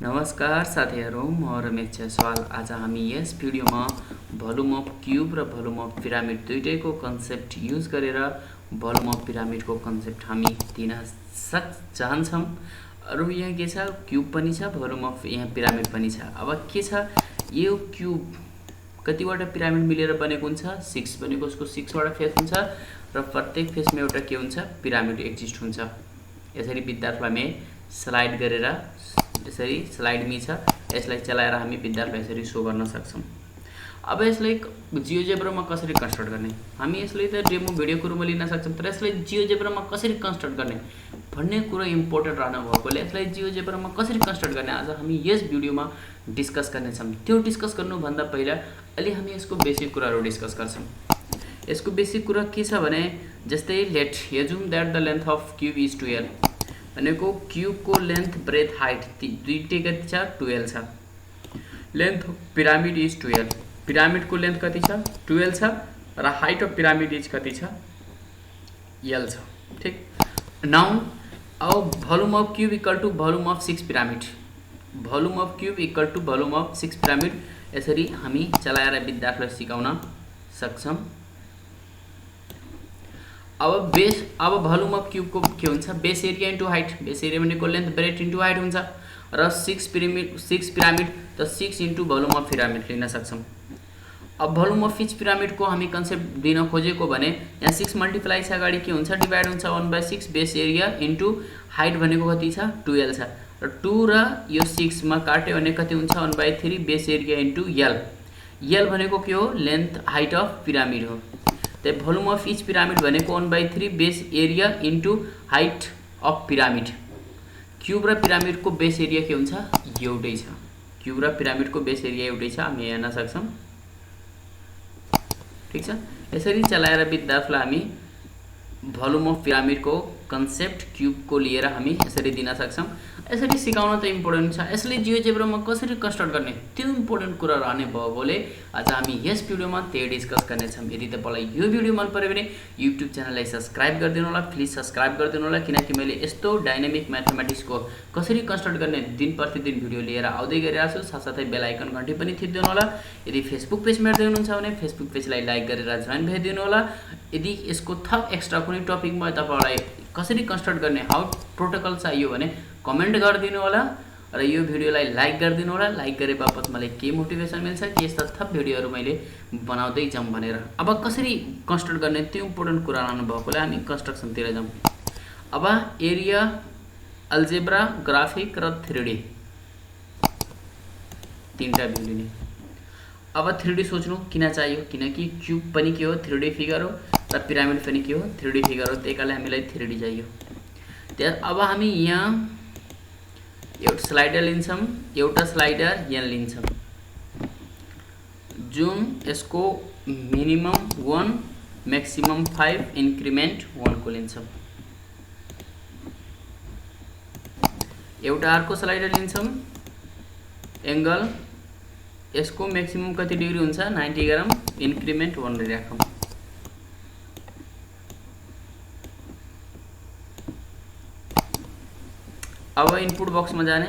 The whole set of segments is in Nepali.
नमस्कार साथीहरू, म रमेश जयसवाल। आज हामी यस भिडियोमा भोल्युम अफ क्यूब र भोल्युम अफ पिरामिड दुईटैको कन्सेप्ट युज गरेर भोल्युम अफ पिरामिडको कन्सेप्ट हामी दिन चाहन्छौँ। अरु यहाँ के छ, क्यूब पनि छ, भोल्युम अफ यहाँ पिरामिड पनि छ। अब के छ, यो क्यूब कतिवटा पिरामिड मिलेर बनेको हुन्छ, 6 बनेको, उसको 6 वटा फेस हुन्छ र प्रत्येक फेसमा एउटा के हुन्छ, पिरामिड एक्जिस्ट हुन्छ। यसरी विद्यार्थीलाई मे स्लाइड गरेर यसरी स्लाइडमी छ, यसलाई चलाएर हामी विद्यार्थीलाई यसरी सो गर्न सक्छौं। अब यसलाई जियोजेब्रामा कसरी कन्स्ट्रक्ट गर्ने, हामी यसलाई त डेमो भिडियोको रूपमा लिन सक्छौं, तर यसलाई जियोजेब्रामा कसरी कन्स्ट्रक्ट गर्ने भन्ने कुरा इम्पोर्टेन्ट रहन भएकोले यसलाई जियोजेब्रामा कसरी कन्स्ट्रक्ट गर्ने आज हामी यस भिडियोमा डिस्कस गर्नेछौं। त्यो डिस्कस गर्नुभन्दा पहिला अलि हामी यसको बेसिक कुराहरु डिस्कस गर्छौं। यसको बेसिक कुरा के छ भने, जस्तै let assume that the length of cube is 12 भनेको क्यूबको लेन्थ, ब्रेथ, हाइट दुईटै कति छ, 12 छ। लेन्थ अफ पिरामिड इज 12, पिरामिडको लेन्थ कति छ, 12 छ र हाइट अफ पिरामिड इज कति छ, L छ। ठीक, नाउ अब volume of cube equal to volume of 6 pyramid, volume of cube equal to volume of 6 pyramid यसरी हामी चलाएर विद्यार्थीलाई सिकाउन सक्छौं। अब भोल्युम अफ क्यूब को के हुन्छ, base area into height, base area भनेको लेन्थ, ब्रेथ इन्टु हाइट हुन्छ र 6 पिरामिड त 6 इन्टु भोल्युम अफ पिरामिड लिन सक्छौं। अब भोल्युम अफ इच पिरामिड को हामी कन्सेप्ट दिन खोजेको भने यहाँ 6 मल्टिप्लाई छ, अगाडि के हुन्छ, डिभाइड हुन्छ 1/6, बेस एरिया इन्टु हाइट भनेको कति छ, 12 छ र 2 र यो 6 मा काट्यो भने कति हुन्छ, 1/3 base area into L। L भनेको के हो, लेन्थ हाइट अफ पिरामिड हो। त भोल्युम अफ इच पिरामिड भनेको 1/3 base area into height of pyramid. Cube र पिरामिड को बेस एरिया के हुन्छ, एउटै छ। क्यूब र पिरामिड को बेस एरिया एउटै छ, हामी हेर्न सक्छौं। ठीक छ, यसरी चलाएर विद्यार्थीलाई हामी भोल्युम अफ पिरामिड को कन्सेप्ट क्यूब को लिएर हामी यसरी दिन सक्छौं। यसरी सिकाउन त इम्पोर्टेन्ट छ, यसले जियोजेब्रामा कसरी कन्स्ट्रक्ट गर्ने त्यो इम्पोर्टेन्ट कुरा रहने भएकोले आज हामी यस भिडियोमा त्यही डिस्कस गर्नेछौं। यदि तपाईलाई यो भिडियो मन पर्यो भने युट्युब च्यानललाई सब्स्क्राइब गरिदिनु होला, प्लिज सब्स्क्राइब गरिदिनु होला, किनकि मैले यस्तो डाइनामिक म्याथमेटिक्स को कसरी कन्स्ट्रक्ट गर्ने दिन प्रतिदिन भिडियो लिएर आउँदै गरिरहेछु। साथसाथै बेल आइकन घण्टी पनि थिच्दिनु होला। यदि फेसबुक पेजमा हेर्दै हुनुहुन्छ भने फेसबुक पेजलाई लाइक गरेर जोइन भइदिनु होला। यदि यसको थप एक्स्ट्रा कुनै टपिकमा तपाईलाई कसरी कन्स्ट्रक्ट गर्ने हाउ प्रोटोकल चाहियो भने कमेन्ट गरिदिनु होला र यो भिडियोलाई लाइक गरिदिनु होला। लाइक गरे बापत मलाई के मोटिभेसन मिल्छ कि यस्ता थप भिडियोहरु मैले बनाउँदै जाऊँ भनेर। अब कसरी कन्स्ट्रक्ट गर्ने त्यो इम्पोर्टेन्ट कुरा रहनु भएकोले हामी कन्स्ट्रक्सन तिर जाऊँ। अब एरिया, अल्जेब्रा, ग्राफिक र 3D तीनटा भ्यू लिने। अब 3D सोच्नु किन चाहियो, किनकि क्यूब पनि के हो, 3D फिगर हो र पिरामिड पनि के हो, 3D फिगर हो। त्यसैले हामीलाई 3D चाहियो। अब हामी यहाँ एउटा स्लाइडर लिन्छौं, एउटा स्लाइडर यहाँ लिन्छौं, जुन यसको मिनिमम 1 मैक्सिमम 5 इन्क्रिमेन्ट 1 को लिन्छौं। एउटा अर्को स्लाइडर लिन्छौं, एंगल यसको मैक्सिमम कति डिग्री हुन्छ, 90 गरौँ, इन्क्रिमेन्ट 1 राखौं। अब इनपुट बॉक्स में जाने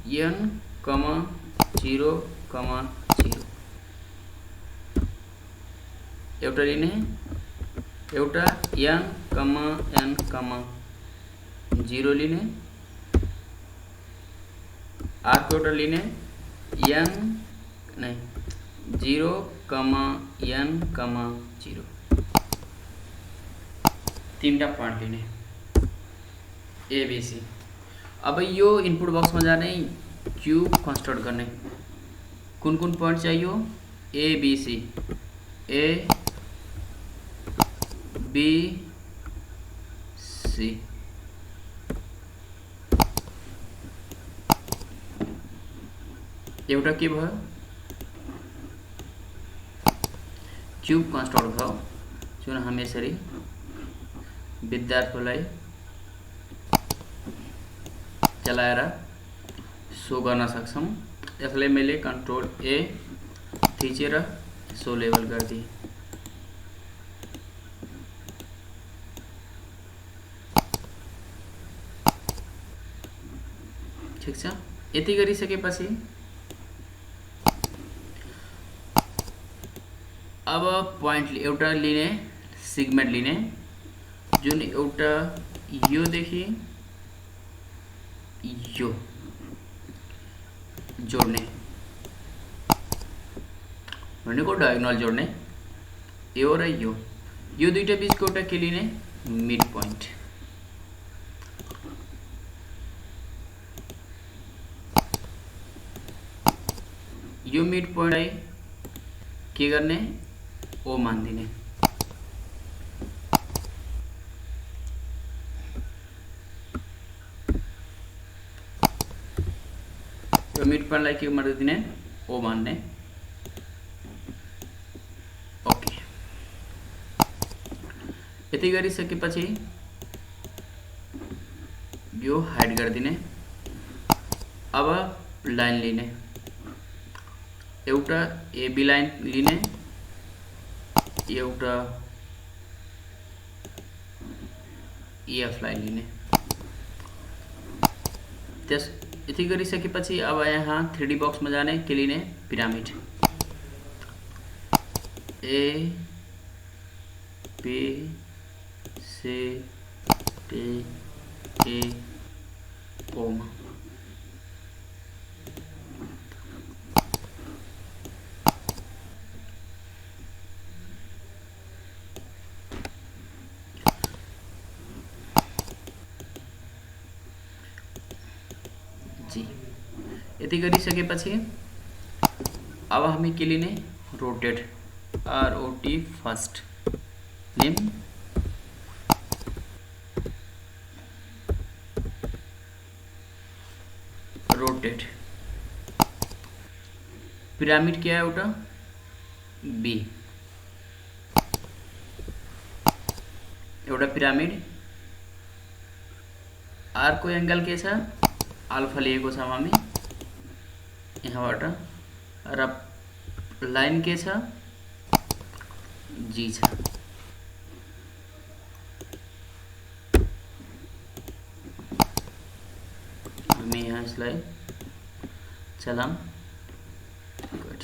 n, 0, 0 एउटा लिने, एउटा n, n, 0 लिने, अर्को एउटा लिने n 0, n, 0 तीनटा पॉइंट लिने ABC। अब यो इनपुट बॉक्स में जाने क्यूब कन्स्ट्रक्ट गर्ने कुन कुन पॉइंट चाहियो, ABC, A, B, C। एउटा के भयो, क्यूब कन्स्ट्रक्ट भयो, जुन हामी यसरी विद्यार्थीलाई चलाएर सो गर्न सक्छौं। यसलाई मैले कन्ट्रोल A थिचेर सो लेभल गर्दिए। ठिक छ। यति गरिसकेपछि अब पोइन्ट एउटा लिने, सेगमेन्ट लिने, जुन एउटा योदेखि यो जोड्ने भनेको डायगोनल जोड्ने, यो र यो दुईटा बीचको एउटा के लिने, मिड पोइन्ट। यो मिड पोइन्टलाई के गर्ने, ओ मानिदिने। यो मिड पोइन्टलाई के मानिदिने, ओ मान्ने। ओके, यति गरिसकेपछि यो हाइड गरिदिने। अब लाइन लिने, एउटा एबी लाइन लिने, एउटा एफ लाइन लिने। त्यस यति गरिसकेपछि अब यहाँ 3D बक्समा जाने, के लिने, pyramid. A B C D A ओमा जी। यति गरिसकेपछि अब हामी के लिने, rotate, ROT first name, rotate. Pyramid क्या है एउटा, बी, एउटा पिरामिड। आर को एंगल के छ, अल्फा लिएको छौं हामी यहाँबाट, र लाइन के छ, जी छ। हामी यहाँ यसलाई चलाम, गुड।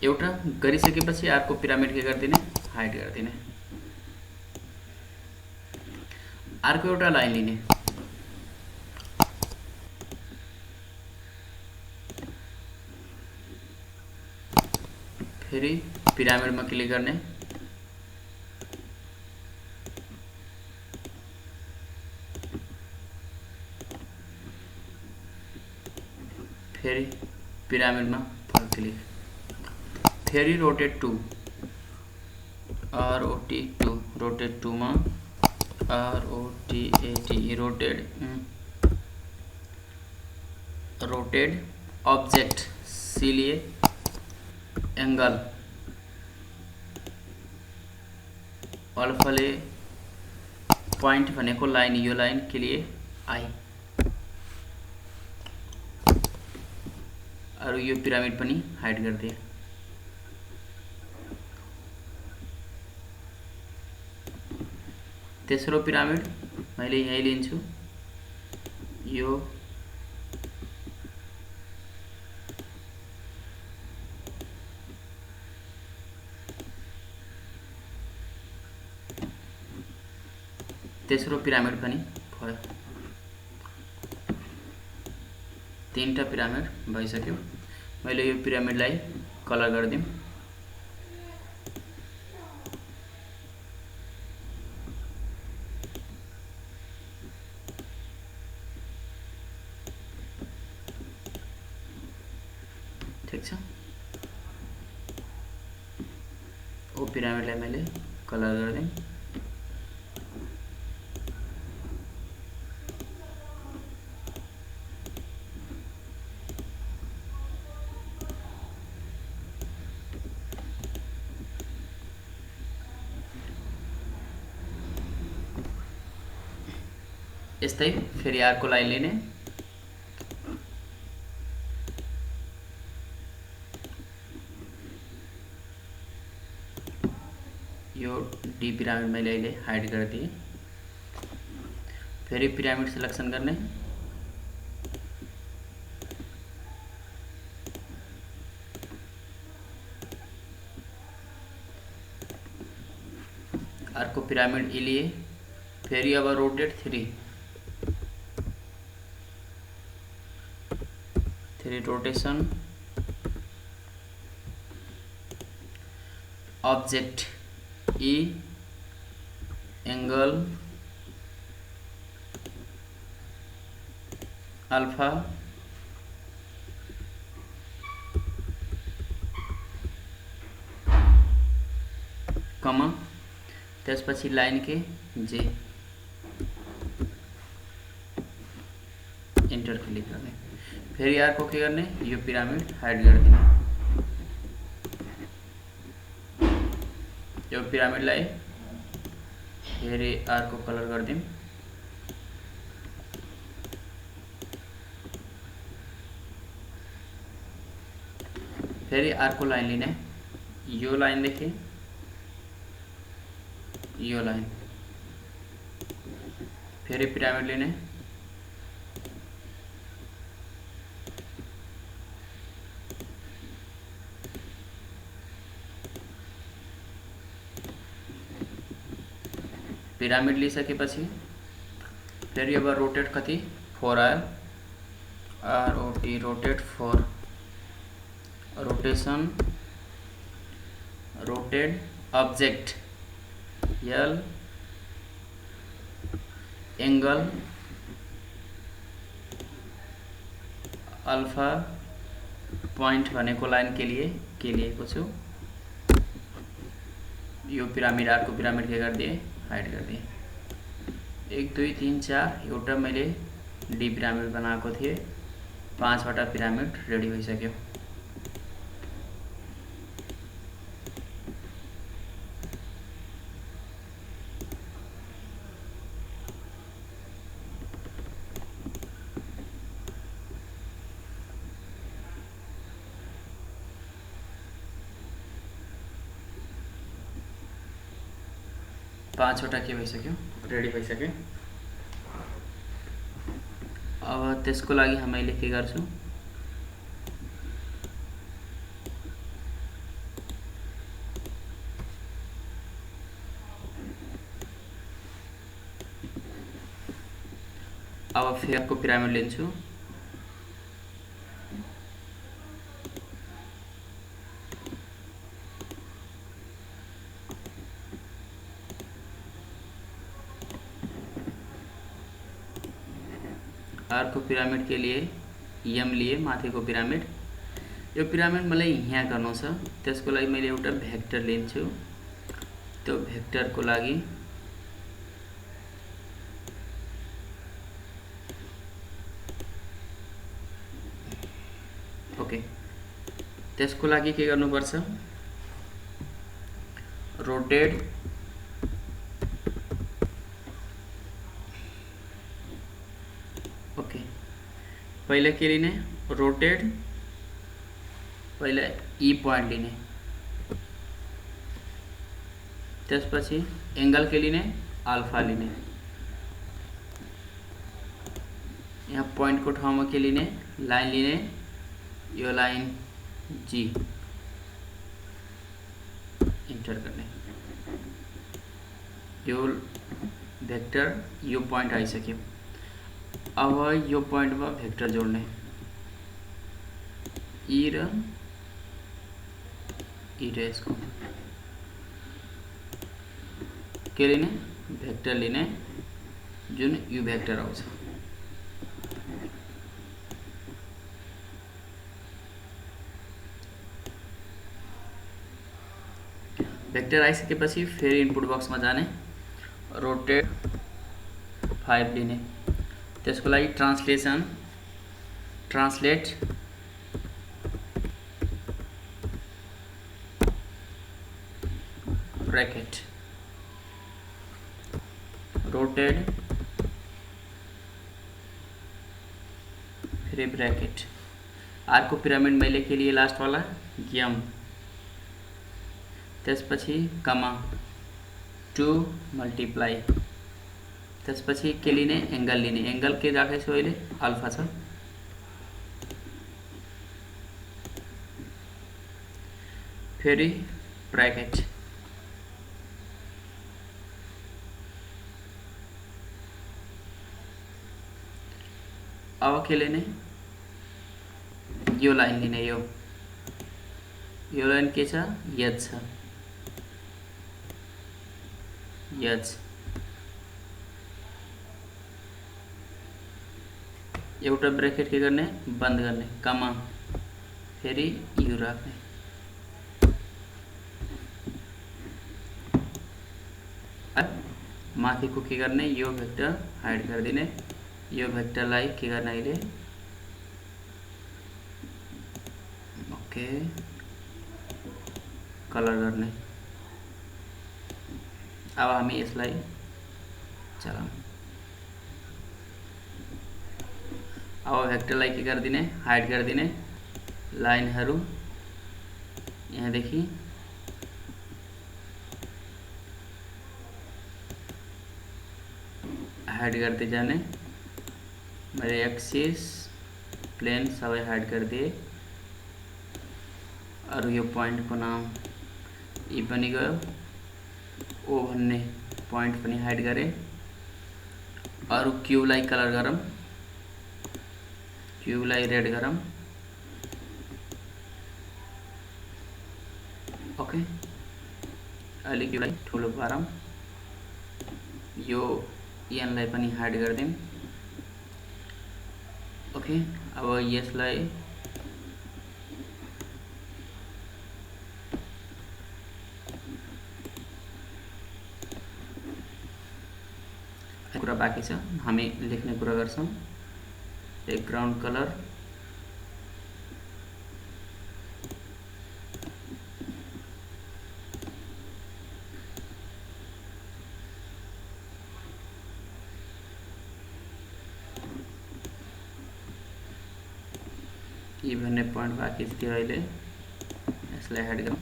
एउटा गरिसकेपछि अर्को पिरामिड के गरिदिने, हाइड गरिदिने। अर्को एउटा लाइन लिने, फेरि पिरामिडमा क्लिक गर्ने, फेरि पिरामिडमा फर्स्ट क्लिक, फेरि रोटेट 2, ROT2, रोटेट 2 मा ROTAT, रोटेड ऑब्जेक्ट, सी लिए एंगल, अल्फाले पॉइंट भनेको लाइन, यो लाइन के लिए आई, और यो पिरामिड पनि हाइड गरिदिए। तेस्रो पिरामिड मैले यही लिन्छु, यो तेस्रो पिरामिड पनि भयो। तीनटा पिरामिड भइसक्यो। मैले यो पिरामिडलाई कलर गरिदिउँ, ठीक छ। ओ पिरामिडलाई मैले कलर गरिदिउँ, यस्तै फेरि अर्को लाइन लिने, यो डी पिरामिड मैले अहिले हाइड गरिदिएँ। फेरि पिरामिड सिलेक्सन गर्ने, अर्को पिरामिड ए लिए। फेरि अब रोटेट 3 रोटेशन ऑब्जेक्ट ई एंगल अल्फा कमा त्यसपछि लाइन के जे इन्टर क्लिक गर्ने। फेरि अर्को के गर्ने, यो पिरामिड हाइड गरिदिने। यो पिरामिडलाई फेरि अर्को कलर गरिदिउँ। फेरि अर्को लाइन लिने, यो लाइनदेखि यो लाइन, फेरि पिरामिड लिने, पिरामिड लिसकेपछि फेरि अब रोटेट कति 4 आयो, ROT rotate 4 rotation rotated object L angle alpha point भनेको लाइन के लिएको छु। यो पिरामिड अर्को पिरामिड के गरिदिए, हाइड गरिदिए। 1 2 3 4 एउटा मैले डी पिरामिड बनाएको थिएँ। 5 वटा पिरामिड रेडी भइसक्यो। पाँचवटा के भइसक्यो, रेडी भइसक्यो। अब त्यसको लागि हामीले के गर्छौं, अब फेरि अर्को पिरामिड लिन्छु। अर्को पिरामिड के लिए एम लिए, माथिको पिरामिड। यो पिरामिड मलाई यहाँ गर्नु छ, त्यसको लागि मैले एउटा भेक्टर लिन्छु। त्यो भेक्टरको लागि ओके, त्यसको लागि के गर्नुपर्छ, रोटेट ओके। पहिले के लिने, रोटेट, पहिले ई पॉइंट लिने, त्यसपछि एंगल के लिने, अल्फा लिने। यहाँ पॉइंट को ठाउँमा के लिने, लाइन लिने, यो लाइन जी इन्टर गर्ने। यो भेक्टर यो पॉइंट आइसक्यो। अब यो पॉइंट में भेक्टर जोड्ने, ई र यसको के लिने, भेक्टर लिने, जुन यू भेक्टर आउँछ। भेक्टर आइसकेपछि फेरि इनपुट बक्स में जाने, रोटेट 5 लिने। त्यसको लागि ट्रांसलेशन, ट्रांसलेट ब्रैकेट, रोटेड फिर ब्रैकेट। अर्को पिरामिड मैले के लिए लास्ट वाला यम, त्यसपछि कमा टू मल्टिप्लाई त्यसपछि के लिने एंगल लिने एंगल के राखेछु अहिले अल्फा छ फेरि ब्रैकेट अब के लिने यो लाइन लिने यो लाइन के छ एच छ एच एउटा ब्रैकेट के गर्ने बन्द गर्ने कमा फेरि यु राख्ने माथिको के गर्ने यो भेक्टर हाइड गरिदिने यो भेक्टरलाई के गर्ने अहिले ओके कलर गर्ने अब हामी यसलाई चलाऊ अब भेक्टरलाई के गरिदिने हाइड गरिदिने लाइनहरु यहाँदेखि हाइड गर्दै जाने मैले एक्सिस प्लेन सबै हाइड गरिदिए अरु यो पॉइंट को नाम ई पनि गयो ओ भन्ने पॉइंट पनि हाइड गरे अरु क्यूब लाई कलर गरम क्यूब लाई रेड गरम ओके अलि क्यूब लाई ठुलो पारम यो एन लाई पनि हाइड गर्दिम ओके अब यसलाई कुरा बाँकी छ हामी लेख्ने कुरा गर्छौं बैकग्राउंड कलर यी भन्ने पॉइंट बाँकी थियो अहिले यसलाई हाइड गरौँ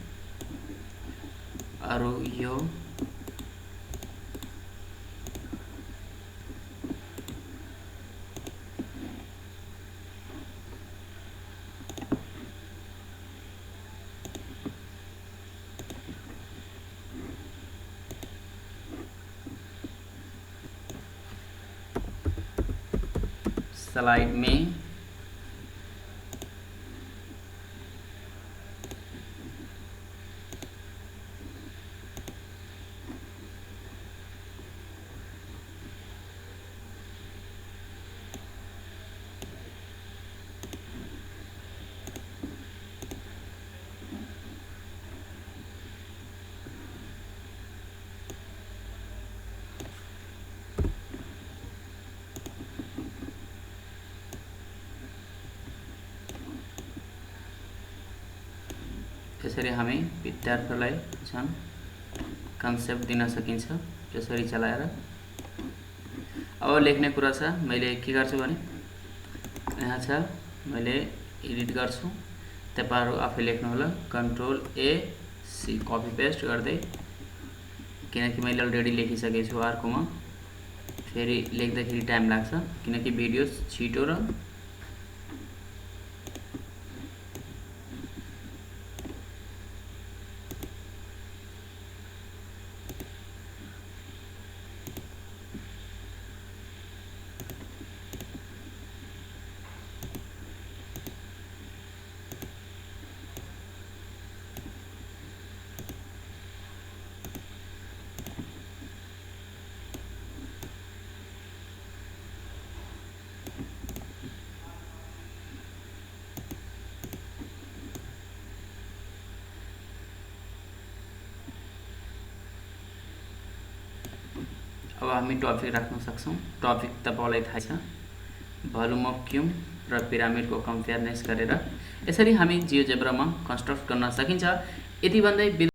अरु यो स्लाइड में त्यसरी हामी विद्यार्थीलाई छन् कन्सेप्ट दिन सकिन्छ त्यसरी चलाएर अब लेख्ने कुरा छ मैले के गर्छु भने यहाँ छ मैले एडिट गर्छु तपाईहरु आफै लेख्नु होला control A C copy paste गर्दै किनकि मैले अलरेडी लेखिसकेछु अर्कोमा फेरि लेख्दाखेरि टाइम लाग्छ किनकि भिडियो छिटो र अब हामी टपिक राख्न सक्छौं टपिक तपाईलाई थाहा छ भोल्युम अफ क्यूब र पिरामिड को कम्पेयरनेस गरेर यसरी हामी जियोजेब्रा मा कन्स्ट्रक्ट गर्न सकिन्छ यति भन्दै